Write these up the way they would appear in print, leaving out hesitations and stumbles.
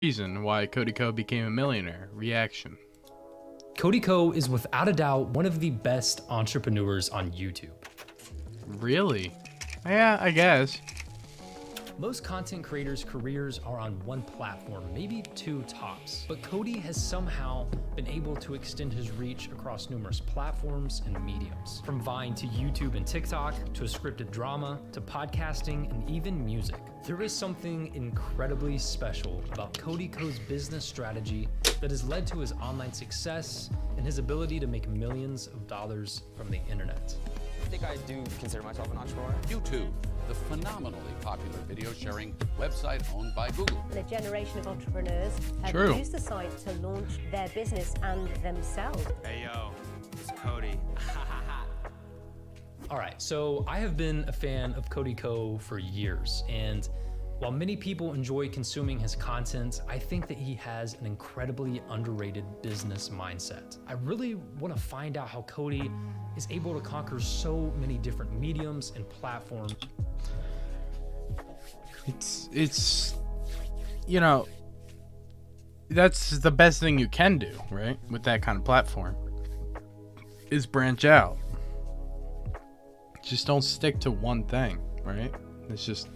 Reason why Cody became a millionaire. Reaction. Cody is without a doubt one of the best entrepreneurs on YouTube. Really? Yeah, I guess. Most content creators' careers are on one platform, maybe two tops. But Cody has somehow been able to extend his reach across numerous platforms and mediums. From Vine to YouTube and TikTok, to a scripted drama, to podcasting, and even music. There is something incredibly special about Cody's business strategy that has led to his online success and his ability to make millions of dollars from the internet. I think I do consider myself an entrepreneur. YouTube, the phenomenally popular video sharing website owned by Google. A generation of entrepreneurs have used the site to launch their business and themselves. Hey yo, it's Cody. All right, so I have been a fan of Cody for years, and while many people enjoy consuming his content, I think that he has an incredibly underrated business mindset. I really want to find out how Cody is able to conquer so many different mediums and platforms. It's you know, that's the best thing you can do, right? With that kind of platform is branch out. Just don't stick to one thing, right? It's just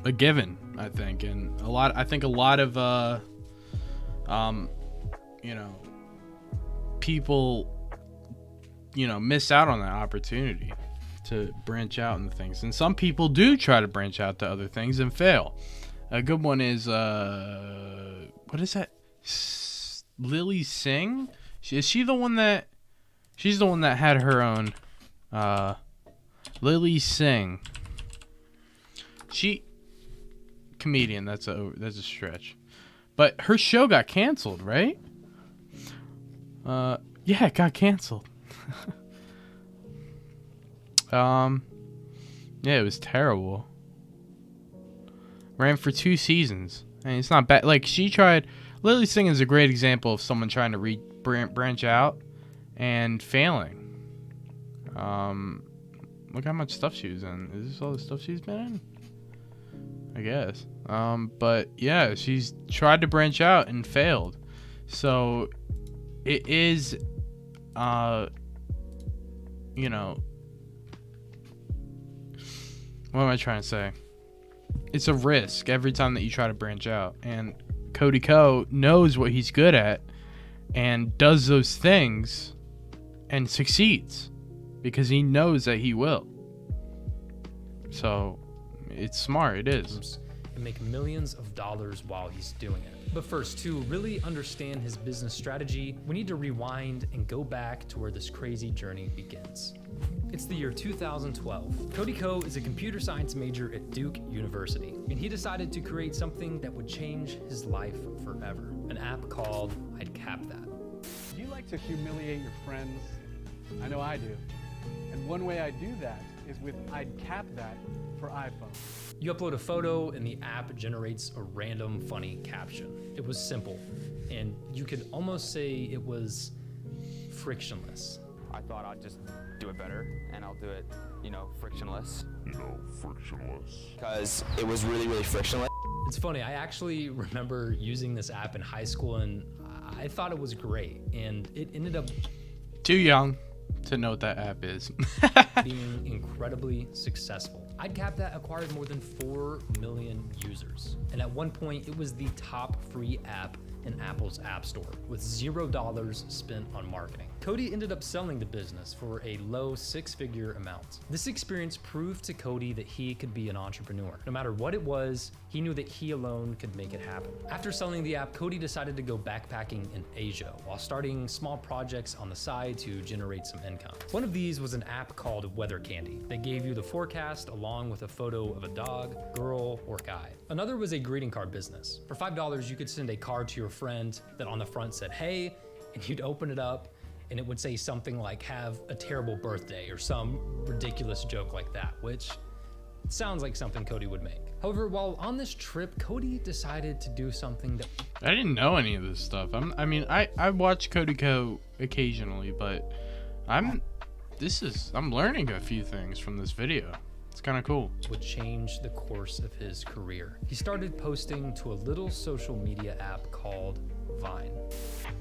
a given, I think, and I think a lot of you know, people, you know, miss out on that opportunity to branch out into things, and some people do try to branch out to other things and fail. A good one is what is that? Lily Singh? Is she the one that? She's the one that had her own. Lily Singh. She comedian. That's a stretch, but her show got canceled, right? Yeah, it got canceled. Yeah, it was terrible. Ran for 2 seasons, and it's not bad. Like, she tried. Lily Singh is a great example of someone trying to branch out and failing. Look how much stuff she was in. Is this all the stuff she's been in? I guess. But yeah, she's tried to branch out and failed. So it is, you know, what am I trying to say? It's a risk every time that you try to branch out, and Cody knows what he's good at and does those things and succeeds because he knows that he will. So it's smart. It is. And make millions of dollars while he's doing it. But first, to really understand his business strategy, we need to rewind and go back to where this crazy journey begins. It's the year 2012. Cody is a computer science major at Duke University, and he decided to create something that would change his life forever. An app called I'd Cap That. Do you like to humiliate your friends? I know I do. And one way I do that is with I'd Cap That for iPhone. You upload a photo and the app generates a random funny caption. It was simple, and you could almost say it was frictionless. I thought I'd just do it better, and I'll do it, you know, frictionless. Because it was really, really frictionless. It's funny, I actually remember using this app in high school, and I thought it was great, and it ended up too young to know what that app is. being incredibly successful. I'd Cap That acquired more than 4 million users, and at one point it was the top free app in Apple's App Store with $0 spent on marketing. Cody ended up selling the business for a low 6-figure amount. This experience proved to Cody that he could be an entrepreneur. No matter what it was, he knew that he alone could make it happen. After selling the app, Cody decided to go backpacking in Asia while starting small projects on the side to generate some income. One of these was an app called Weather Candy that gave you the forecast along with a photo of a dog, girl, or guy. Another was a greeting card business. For $5, you could send a card to your friend that on the front said, "Hey," and you'd open it up and it would say something like, "Have a terrible birthday," or some ridiculous joke like that, which sounds like something Cody would make. However, while on this trip, Cody decided to do something that I didn't know any of this stuff. I watch Cody occasionally, but I'm learning a few things from this video. It's kind of cool. Would change the course of his career. He started posting to a little social media app called Vine.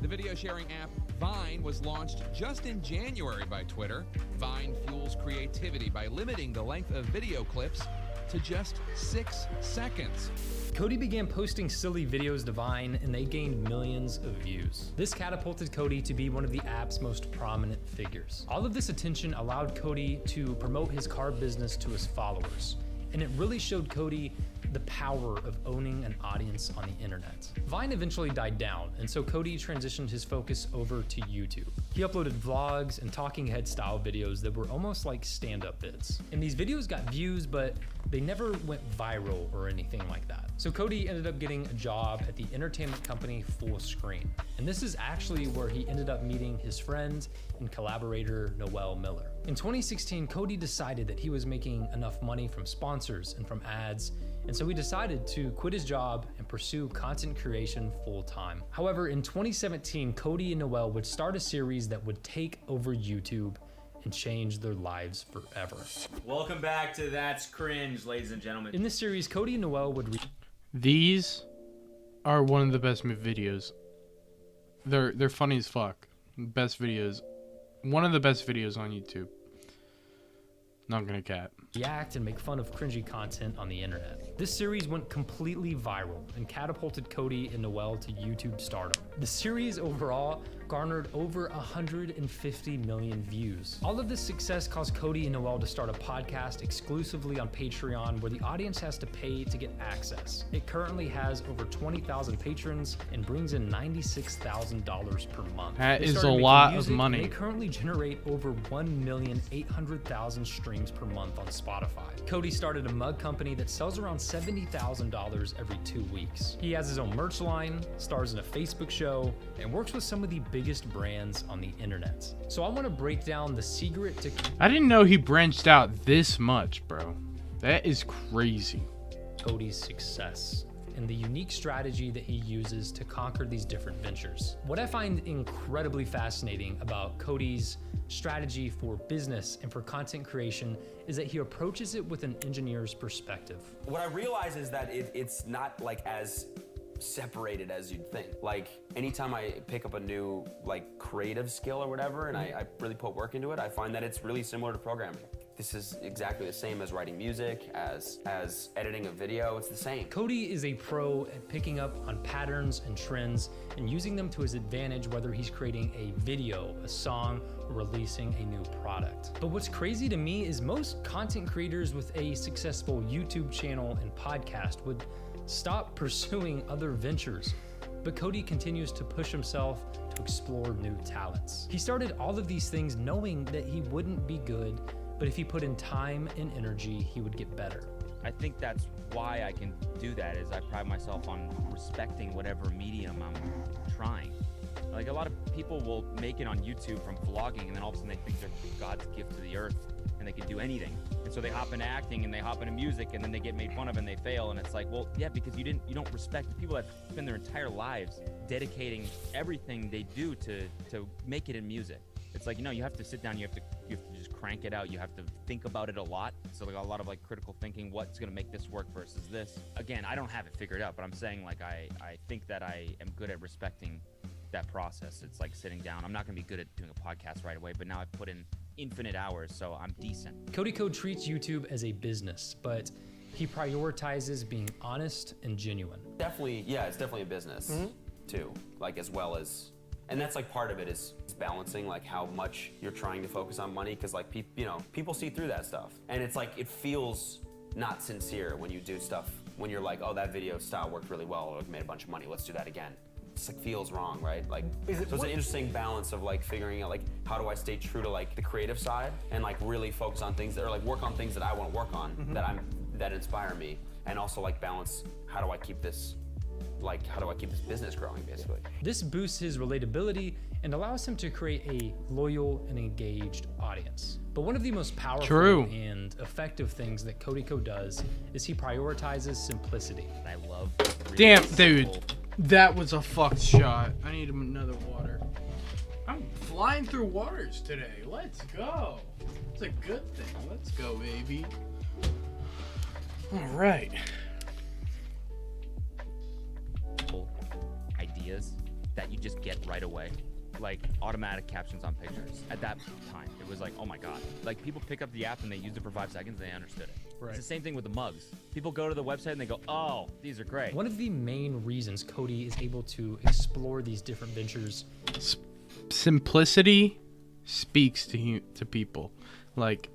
The video sharing app Vine was launched just in January by Twitter. Vine fuels creativity by limiting the length of video clips to just 6 seconds. Cody began posting silly videos to Vine, and they gained millions of views. This catapulted Cody to be one of the app's most prominent figures. All of this attention allowed Cody to promote his car business to his followers, and it really showed Cody the power of owning an audience on the internet. Vine eventually died down, and so Cody transitioned his focus over to YouTube. He uploaded vlogs and talking head style videos that were almost like stand-up vids. And these videos got views, but they never went viral or anything like that. So Cody ended up getting a job at the entertainment company Full Screen. And this is actually where he ended up meeting his friend and collaborator, Noel Miller. In 2016, Cody decided that he was making enough money from sponsors and from ads, and so he decided to quit his job and pursue content creation full time. However, in 2017, Cody and Noel would start a series that would take over YouTube and change their lives forever. Welcome back to That's Cringe, ladies and gentlemen. In this series, Cody and Noel would These are one of the best videos. They're funny as fuck. Best videos. One of the best videos on YouTube. Not gonna cap. react and make fun of cringy content on the internet. This series went completely viral and catapulted Cody and Noel to YouTube stardom. The series overall garnered over 150 million views. All of this success caused Cody and Noel to start a podcast exclusively on Patreon where the audience has to pay to get access. It currently has over 20,000 patrons and brings in $96,000 per month. That is a lot of money. They currently generate over 1,800,000 streams per month on Spotify. Cody started a mug company that sells around $70,000 every 2 weeks. He has his own merch line, stars in a Facebook show, and works with some of the biggest brands on the internet. So I want to break down the secret to... I didn't know he branched out this much, bro. That is crazy. Cody's success and the unique strategy that he uses to conquer these different ventures. What I find incredibly fascinating about Cody's strategy for business and for content creation is that he approaches it with an engineer's perspective. What I realize is that it's not like as separated as you'd think. Like anytime I pick up a new like creative skill or whatever and I really put work into it, I find that it's really similar to programming. This is exactly the same as writing music, as editing a video, it's the same. Cody is a pro at picking up on patterns and trends and using them to his advantage, whether he's creating a video, a song, or releasing a new product. But what's crazy to me is most content creators with a successful YouTube channel and podcast would stop pursuing other ventures. But Cody continues to push himself to explore new talents. He started all of these things knowing that he wouldn't be good, but if he put in time and energy, he would get better. I think that's why I can do that, is I pride myself on respecting whatever medium I'm trying. Like a lot of people will make it on YouTube from vlogging and then all of a sudden they think they're God's gift to the earth and they can do anything. And so they hop into acting and they hop into music and then they get made fun of and they fail. And it's like, well, yeah, because you don't respect the people that spend their entire lives dedicating everything they do to make it in music. It's like, you have to sit down, you have to just crank it out, you have to think about it a lot. So like a lot of like critical thinking, what's gonna make this work versus this. Again, I don't have it figured out, but I'm saying like I think that I am good at respecting that process. It's like sitting down. I'm not gonna be good at doing a podcast right away, but now I've put in infinite hours, so I'm decent. Cody Code treats YouTube as a business, but he prioritizes being honest and genuine. Definitely, yeah, it's definitely a business too, like as well as, and that's like part of it is balancing like how much you're trying to focus on money, because like people see through that stuff, and it's like it feels not sincere when you do stuff when you're like, oh, that video style worked really well, or it made a bunch of money, let's do that again. It's like feels wrong, right? Like so it's an interesting balance of like figuring out like how do I stay true to like the creative side and like really focus on things that are like work on things that I want to work on, that inspire me, and also like balance how do I keep this business growing basically. This boosts his relatability and allows him to create a loyal and engaged audience. But one of the most powerful and effective things that Cody Co does is he prioritizes simplicity. I love Damn, dude. That was a fucked shot. I need another water. I'm flying through waters today. Let's go. It's a good thing. Let's go, baby. All right. Ideas that you just get right away, like automatic captions on pictures. At that time, it was like, oh my god. Like, people pick up the app and they used it for 5 seconds and they understood it. Right. It's the same thing with the mugs. People go to the website and they go, oh, these are great. One of the main reasons Cody is able to explore these different ventures. Simplicity speaks to people. Like,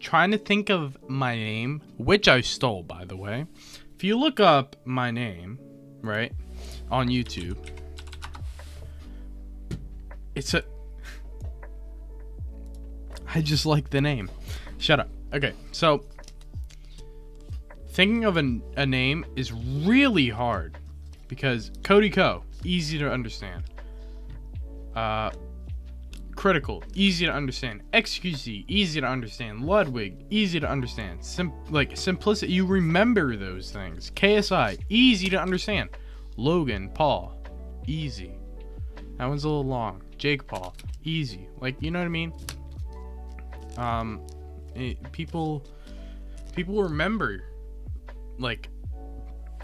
trying to think of my name, which I stole, by the way. If you look up my name, right, on YouTube, I just like the name. Shut up. Okay, so thinking of a name is really hard because Cody Co, easy to understand. Critical, easy to understand. XQC, easy to understand. Ludwig, easy to understand. Simplicity, you remember those things. KSI, easy to understand. Logan Paul, easy. That one's a little long. Jake Paul, easy. Like, you know what I mean? People remember, like,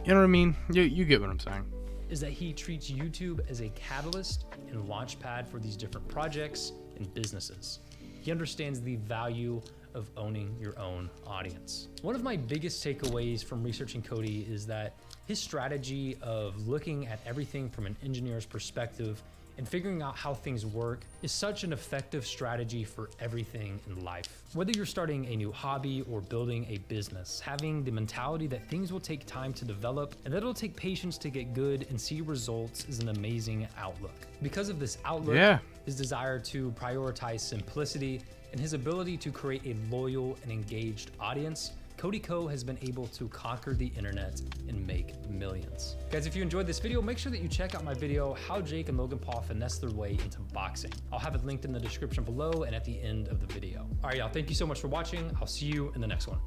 you know what I mean? You get what I'm saying. Is that he treats YouTube as a catalyst and launchpad for these different projects and businesses. He understands the value of owning your own audience. One of my biggest takeaways from researching Cody is that his strategy of looking at everything from an engineer's perspective and figuring out how things work is such an effective strategy for everything in life. Whether you're starting a new hobby or building a business, having the mentality that things will take time to develop and that it'll take patience to get good and see results is an amazing outlook. Because of this outlook, his desire to prioritize simplicity and his ability to create a loyal and engaged audience, Cody Co has been able to conquer the internet and make millions. Guys, if you enjoyed this video, make sure that you check out my video, How Jake and Logan Paul Finesse Their Way into Boxing. I'll have it linked in the description below and at the end of the video. All right, y'all, thank you so much for watching. I'll see you in the next one.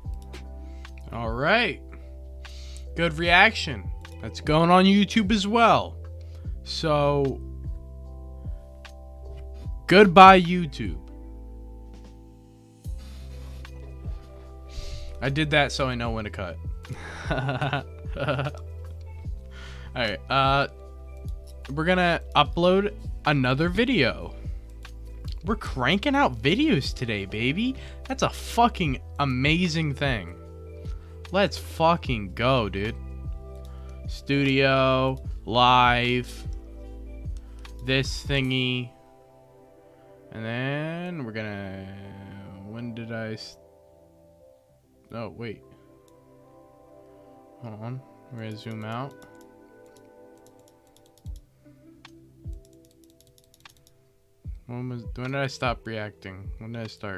All right. Good reaction. That's going on YouTube as well. So, goodbye, YouTube. I did that so I know when to cut. Alright, we're gonna upload another video. We're cranking out videos today, baby. That's a fucking amazing thing. Let's fucking go, dude. Studio, live, this thingy. And then we're gonna... When did I... Oh, wait. Hold on. We're gonna zoom out. When did I stop reacting? When did I start?